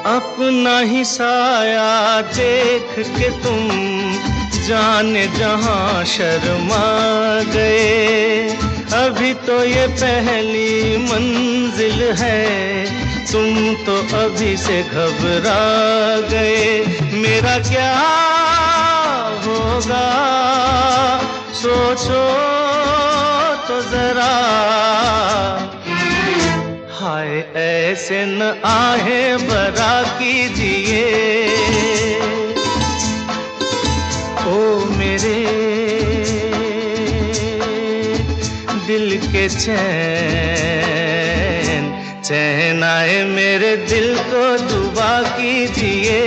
अपना ही साया देख के तुम जाने जहां शर्मा गए। अभी तो ये पहली मंजिल है, तुम तो अभी से घबरा गए। मेरा क्या होगा सोचो तो जरा, हाय ऐसे न आहे बरा कीजिए। ओ मेरे दिल के चैन, चैन आए मेरे दिल को दुआ कीजिए।